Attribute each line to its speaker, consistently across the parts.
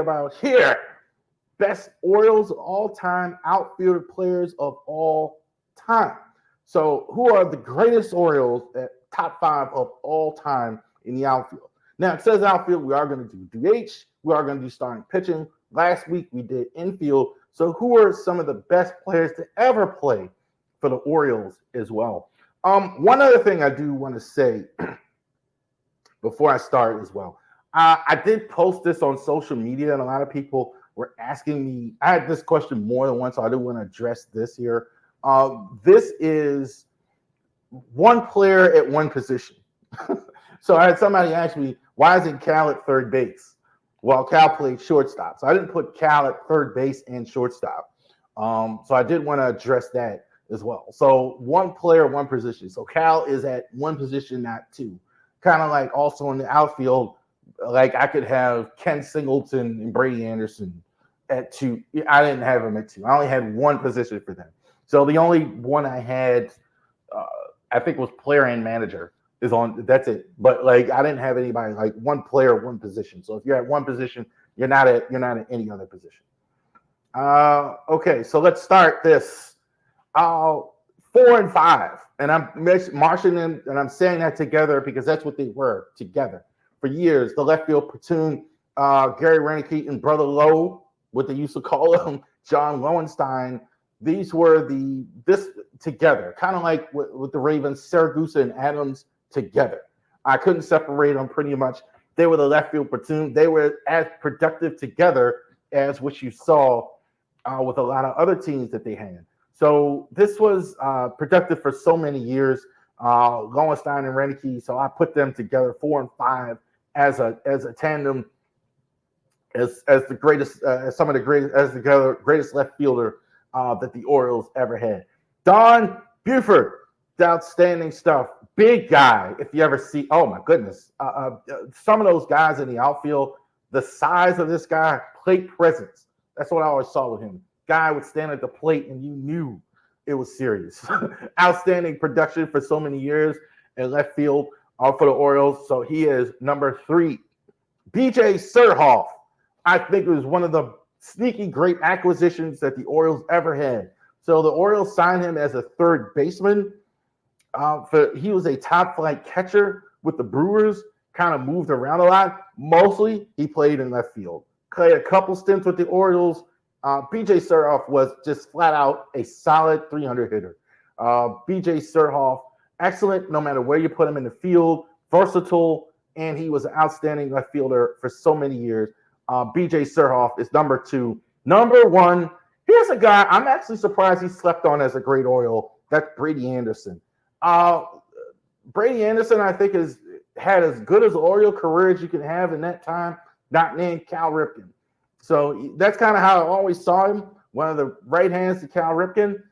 Speaker 1: about here. Best Orioles of all time, outfielder players of all time. So, who are the greatest Orioles at top five of all time in the outfield? Now, it says outfield. We are going to do DH. We are going to do starting pitching. Last week, we did infield. So, who are some of the best players to ever play for the Orioles as well? One other thing I do want to say before I start as well. I did post this on social media, and a lot of people were asking me. I had this question more than once, so I do want to address this here. This is one player at one position. So I had somebody ask me, why isn't Cal at third base? Well, Cal played shortstop. So I didn't put Cal at third base and shortstop. So I did want to address that as well. So one player, one position. So Cal is at one position, not two. Kind of like also in the outfield, like I could have Ken Singleton and Brady Anderson at two. I didn't have them at two. I only had one position for them. So the only one I had, I think, was player and manager is on. That's it. But like I didn't have anybody like one player, one position. So if you're at one position, you're not at any other position. Okay, so let's start this. 4 and 5, and I'm marching them, and I'm saying that together because that's what they were together for years. The left field platoon, Gary Renicky and Brother Lowe, what they used to call him, John Lowenstein. These were this together, kind of like with the Ravens, Saragusa and Adams together. I couldn't separate them pretty much. They were the left field platoon. They were as productive together as what you saw with a lot of other teams that they had. So this was productive for so many years, Lowenstein and Renicky. So I put them together 4 and 5 as a tandem, as the greatest, as some of the greatest, as the greatest left fielder that the Orioles ever had. Don Buford, outstanding stuff. Big guy. If you ever see, oh my goodness, some of those guys in the outfield, the size of this guy, plate presence. That's what I always saw with him. Guy would stand at the plate and you knew it was serious. Outstanding production for so many years in left field for the Orioles. So he is number 3. BJ Surhoff, I think it was one of the sneaky great acquisitions that the Orioles ever had. So the Orioles signed him as a third baseman. He was a top flight catcher with the Brewers, kind of moved around a lot. Mostly he played in left field. Played a couple stints with the Orioles. BJ Surhoff was just flat out a solid 300 hitter. BJ Surhoff, excellent no matter where you put him in the field, versatile, and he was an outstanding left fielder for so many years. BJ Surhoff is number 2. Number 1, here's a guy I'm actually surprised he slept on as a great Oriole. That's Brady Anderson. Brady Anderson, I think, has had as good as an Oriole career as you can have in that time, not named Cal Ripken. So that's kind of how I always saw him. One of the right hands to Cal Ripken.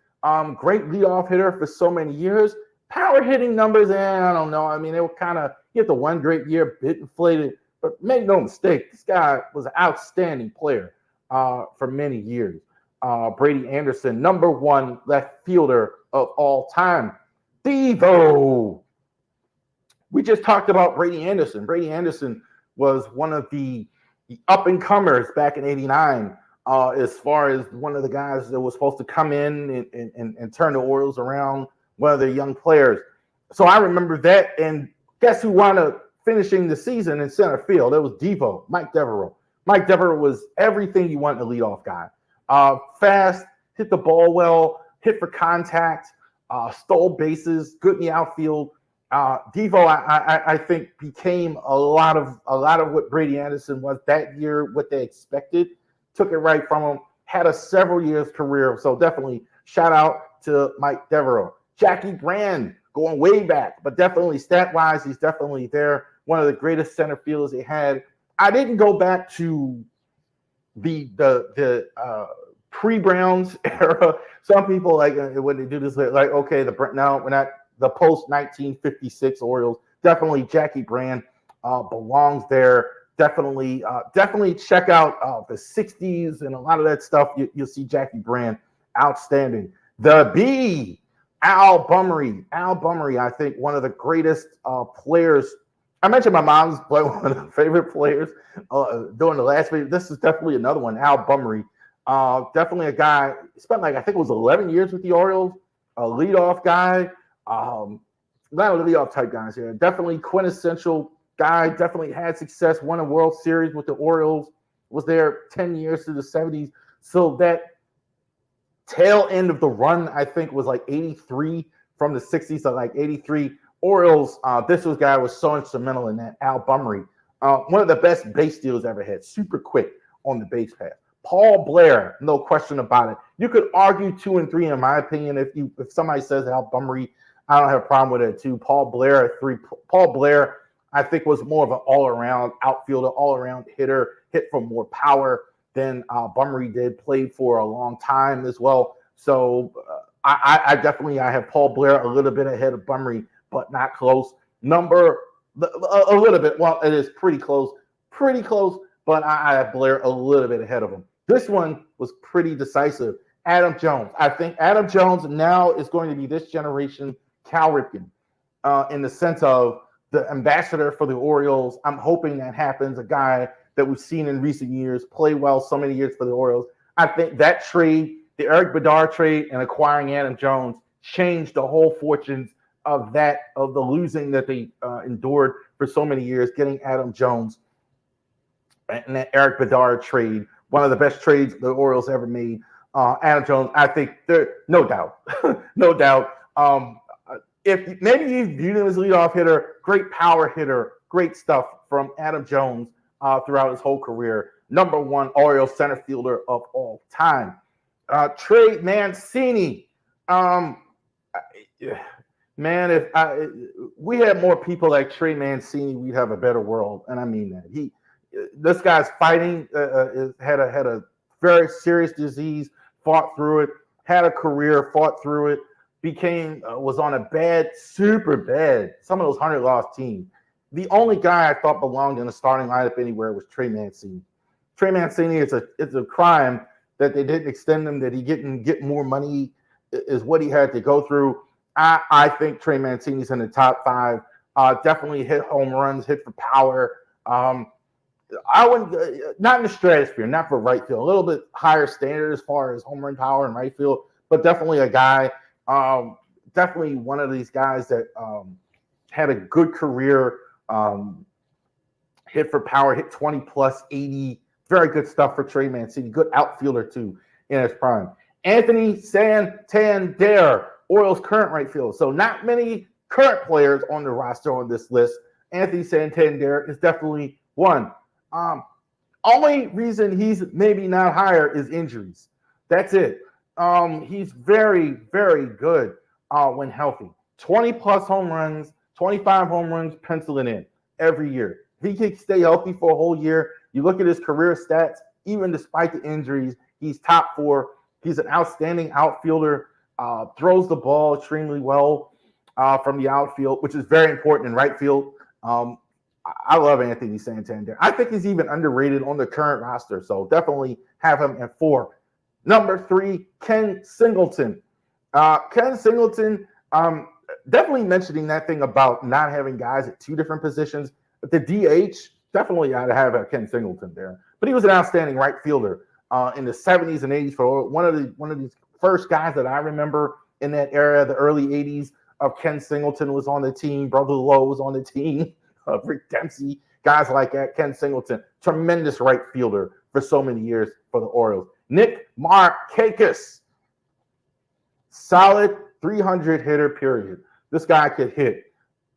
Speaker 1: Great leadoff hitter for so many years. Power hitting numbers, I don't know. I mean, they were kind of, he had the one great year, bit inflated. But make no mistake, this guy was an outstanding player for many years. Brady Anderson, number 1 left fielder of all time. Devo. We just talked about Brady Anderson. Brady Anderson was one of the up-and-comers back in 89 as far as one of the guys that was supposed to come in and turn the Orioles around, one of the young players. So I remember that, and guess who wound up finishing the season in center field? It was Devo, Mike Devereaux. Mike Devereaux was everything you want in a leadoff guy. Fast, hit the ball well, hit for contact, stole bases, good in the outfield. Devo, I think, became a lot of what Brady Anderson was that year, what they expected. Took it right from him. Had a several years career. So definitely shout out to Mike Devereaux. Jackie Brand, going way back, but definitely stat-wise, he's definitely there. One of the greatest center fielders they had. I didn't go back to the pre-Browns era. Some people like when they do this, like, okay, now we're not the post-1956 Orioles. Definitely Jackie Brand belongs there. Definitely check out the 60s and a lot of that stuff. You'll see Jackie Brand, outstanding. The B, Al Bummery. Al Bummery, I think, one of the greatest players I mentioned my mom's one of the favorite players during the last video. This is definitely another one, Al Bumry. Definitely a guy, spent like, I think it was 11 years with the Orioles, a leadoff guy. Um, Not a leadoff type guys here. Definitely quintessential guy, definitely had success, won a World Series with the Orioles, was there 10 years through the 70s. So that tail end of the run, I think, was like 83 from the 60s to like 83. Orioles, this was guy was so instrumental in that. Al Bumry, one of the best base steals ever had, super quick on the base path. Paul Blair, no question about it. You could argue 2 and 3 in my opinion. If somebody says Al Bumry, I don't have a problem with it too. Paul Blair at 3. Paul Blair, I think, was more of an all-around outfielder, all-around hitter, hit for more power than Bumry did. Played for a long time as well. So I definitely I have Paul Blair a little bit ahead of Bumry, but not close. A little bit. Well, it is pretty close. But I have Blair a little bit ahead of him. This one was pretty decisive. Adam Jones. I think Adam Jones now is going to be this generation Cal Ripken in the sense of the ambassador for the Orioles. I'm hoping that happens. A guy that we've seen in recent years play well so many years for the Orioles. I think that trade, the Eric Bedard trade and acquiring Adam Jones, changed the whole fortunes of the losing that they endured for so many years, getting Adam Jones and that Eric Bedard trade, one of the best trades the Orioles ever made. Adam Jones, I think there, no doubt, no doubt. If maybe you viewed him as a leadoff hitter, great power hitter, great stuff from Adam Jones throughout his whole career. Number 1 Orioles center fielder of all time. Trey Mancini. Man, if we had more people like Trey Mancini, we'd have a better world, and I mean that. This guy's fighting, had a very serious disease, fought through it, had a career, fought through it, was on a super bad, some of those 100-loss teams. The only guy I thought belonged in the starting lineup anywhere was Trey Mancini. Trey Mancini, it's a crime that they didn't extend him, that he didn't get more money, is what he had to go through. I think Trey Mancini's in the top 5. Definitely hit home runs, hit for power. I wouldn't, not in the stratosphere, not for right field. A little bit higher standard as far as home run power in right field, but definitely a guy, definitely one of these guys that had a good career, hit for power, hit 20 plus, 80. Very good stuff for Trey Mancini. Good outfielder too in his prime. Anthony Santander, Orioles current right field. So not many current players on the roster on this list. Anthony Santander is definitely one. Only reason he's maybe not higher is injuries. That's it. He's very, very good when healthy. 20 plus home runs, 25 home runs penciling in every year. If he can stay healthy for a whole year, you look at his career stats, even despite the injuries, he's top 4. He's an outstanding outfielder, throws the ball extremely well from the outfield, which is very important in right field. I love Anthony Santander. I think he's even underrated on the current roster, so definitely have him at 4. Number 3, Ken Singleton. Ken Singleton, definitely mentioning that thing about not having guys at 2 different positions. But the DH, definitely I'd have a Ken Singleton there. But he was an outstanding right fielder in the 70s and 80s for one of these first guys that I remember in that era, the early 80s of Ken Singleton was on the team. Brother Lowe was on the team. Rick Dempsey, guys like that. Ken Singleton, tremendous right fielder for so many years for the Orioles. Nick Markakis, solid 300 hitter, period. This guy could hit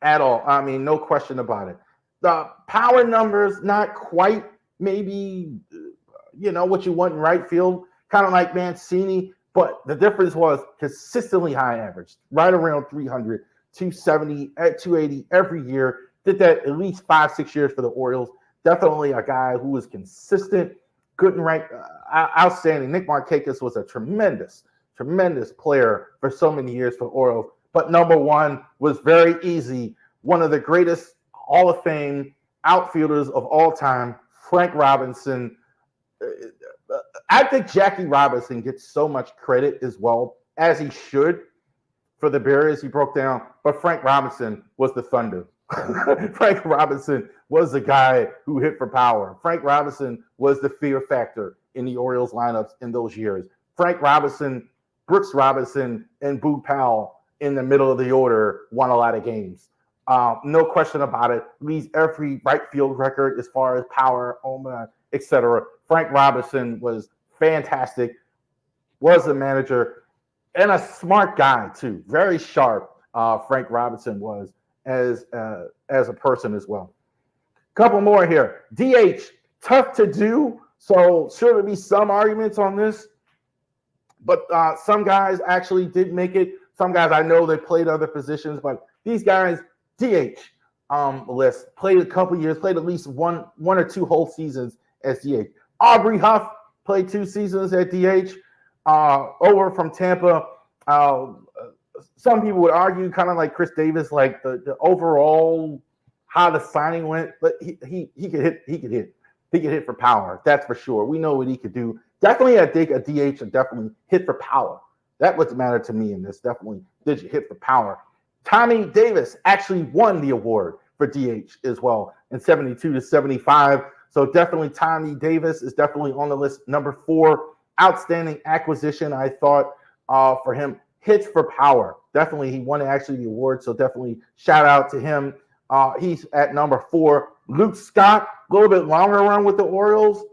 Speaker 1: at all. I mean, no question about it. The power numbers, not quite maybe, what you want in right field, kind of like Mancini, but the difference was consistently high average, right around 300, 270, at 280 every year. Did that at least 5-6 years for the Orioles. Definitely a guy who was consistent, good and right, outstanding. Nick Markakis was a tremendous player for so many years for the Orioles. But number 1 was very easy. One of the greatest Hall of Fame outfielders of all time, Frank Robinson. I think Jackie Robinson gets so much credit as well, as he should, for the barriers he broke down. But Frank Robinson was the Thunder. Frank Robinson was the guy who hit for power. Frank Robinson was the fear factor in the Orioles lineups in those years. Frank Robinson, Brooks Robinson, and Boo Powell in the middle of the order won a lot of games. No question about it. Leads every right field record as far as power, OMA, etc. Frank Robinson was fantastic, was a manager, and a smart guy too. Very sharp. Frank Robinson was as a person as well. Couple more here. DH, tough to do. So sure there be some arguments on this, but some guys actually did make it. Some guys I know they played other positions, but these guys DH list played a couple years, played at least one or two whole seasons as DH. Aubrey Huff played 2 seasons at DH. Over from Tampa. Some people would argue, kind of like Chris Davis, like the overall how the signing went, but he could hit for power. That's for sure. We know what he could do. Definitely, I think a DH and definitely hit for power. That would matter to me in this. Definitely, did you hit for power? Tommy Davis actually won the award for DH as well in 72 to 75. So definitely Tommy Davis is definitely on the list. Number 4, outstanding acquisition, I thought, for him. Hits for power. Definitely, he won actually the award. So definitely shout out to him. He's at number 4. Luke Scott, a little bit longer run with the Orioles,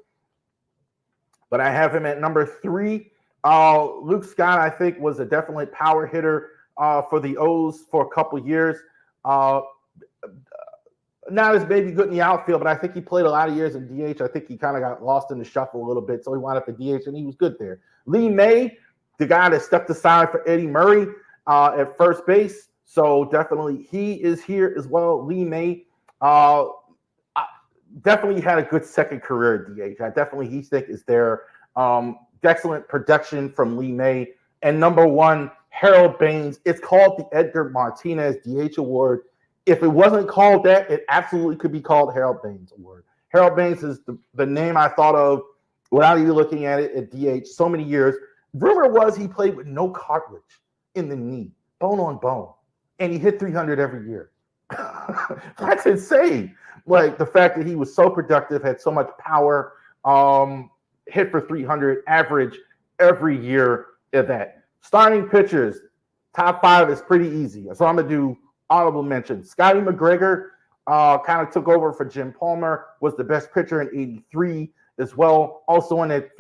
Speaker 1: but I have him at number 3. Luke Scott, I think, was a definitely power hitter for the O's for a couple years. Not as maybe good in the outfield, but I think he played a lot of years in DH. I think he kind of got lost in the shuffle a little bit, so he wound up at DH, and he was good there. Lee May, the guy that stepped aside for Eddie Murray at first base, so definitely he is here as well. Lee May definitely had a good second career at DH. He think is there. Excellent production from Lee May. And number 1, Harold Baines. It's called the Edgar Martinez DH Award. If it wasn't called that, it absolutely could be called Harold Baines Award. Harold Baines is the name I thought of without even looking at it at DH so many years. Rumor was he played with no cartilage in the knee, bone on bone, and he hit 300 every year. That's insane. Like the fact that he was so productive, had so much power, hit for 300 average every year at that. Starting pitchers, top 5 is pretty easy. So I'm going to do honorable mention. Scotty McGregor kind of took over for Jim Palmer, was the best pitcher in 83 as well. Also in that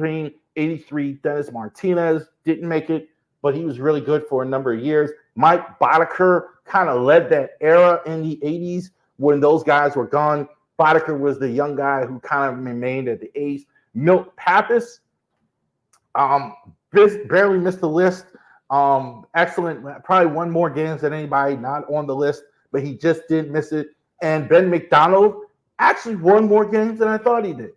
Speaker 1: 83, Dennis Martinez didn't make it, but he was really good for a number of years. Mike Boddicker kind of led that era in the 80s when those guys were gone. Boddicker was the young guy who kind of remained at the ace. Milt Pappas barely missed the list. Excellent, probably won more games than anybody not on the list, but he just did miss it. And Ben McDonald actually won more games than I thought he did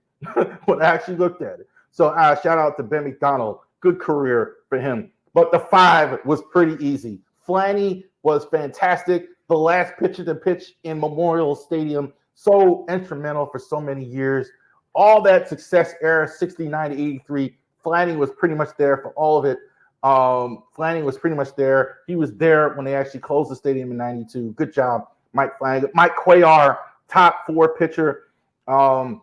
Speaker 1: when I actually looked at it. So shout out to Ben McDonald. Good career for him. But the 5 was pretty easy. Flanny was fantastic. The last pitcher to pitch in Memorial Stadium, so instrumental for so many years. All that success era, 69 to 83, Flanny was pretty much there for all of it. Flanny was pretty much there. He was there when they actually closed the stadium in 92. Good job, Mike Flanny. Mike Cuellar, top 4 pitcher of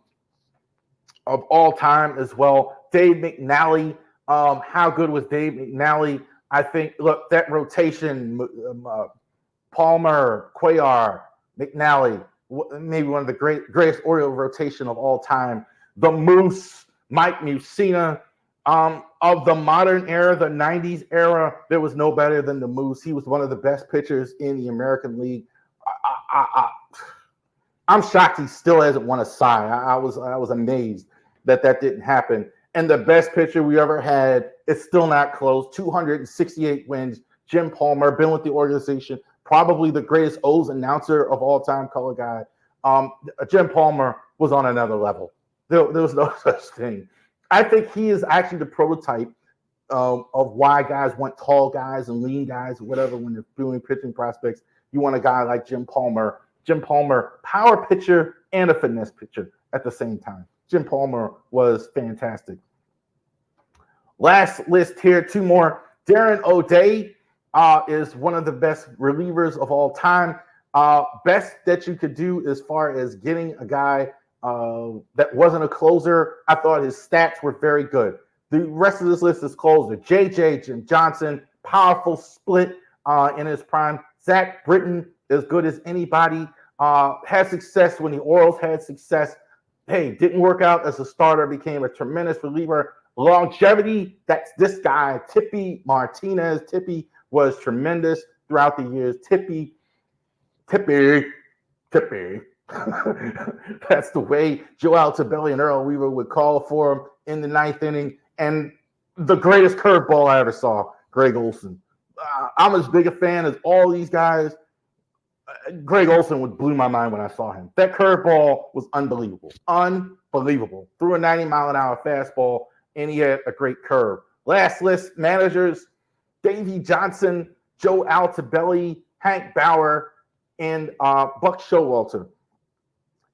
Speaker 1: all time as well. Dave McNally, how good was Dave McNally? I think, look, that rotation, Palmer, Cuellar, McNally, maybe one of the greatest Oriole rotation of all time. The Moose, Mike Mussina. Of the modern era, the 90s era, there was no better than the Moose. He was one of the best pitchers in the American League. I'm shocked he still hasn't won a Cy. I was amazed that didn't happen. And the best pitcher we ever had is still not close. 268 wins. Jim Palmer, been with the organization, probably the greatest O's announcer of all time, color guy. Jim Palmer was on another level. There was no such thing. I think he is actually the prototype of why guys want tall guys and lean guys, or whatever, when they're doing pitching prospects. You want a guy like Jim Palmer. Jim Palmer, power pitcher and a finesse pitcher at the same time. Jim Palmer was fantastic. Last list here, 2 more. Darren O'Day is one of the best relievers of all time. Best that you could do as far as getting a guy that wasn't a closer. I thought his stats were very good. The rest of this list is closer. JJ Jim Johnson, powerful split in his prime. Zach Britton, as good as anybody. Had success when the Orioles had success. Hey, didn't work out as a starter, became a tremendous reliever. Longevity, that's this guy, Tippy Martinez. Tippy was tremendous throughout the years. Tippy. That's the way Joe Altobelli and Earl Weaver would call for him in the ninth inning. And the greatest curveball I ever saw, Greg Olson. I'm as big a fan as all these guys. Greg Olson blew my mind when I saw him. That curveball was unbelievable. Unbelievable. Threw a 90-mile-an-hour fastball, and he had a great curve. Last list, managers, Davey Johnson, Joe Altobelli, Hank Bauer, and Buck Showalter.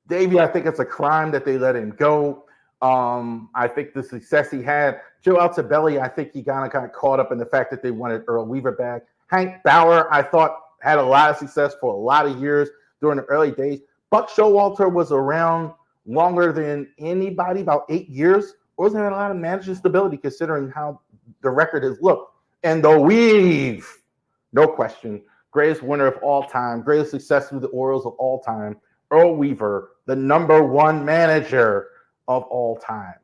Speaker 1: Davey, I think it's a crime that they let him go. I think the success he had. Joe Altobelli, I think he kind of got caught up in the fact that they wanted Earl Weaver back. Hank Bauer, I thought, had a lot of success for a lot of years during the early days. Buck Showalter was around longer than anybody, about 8 years. Wasn't had a lot of management stability considering how the record has looked. And the weave, no question, greatest winner of all time, greatest success with the Orioles of all time, Earl Weaver, the #1 manager of all time.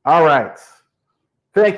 Speaker 1: All right.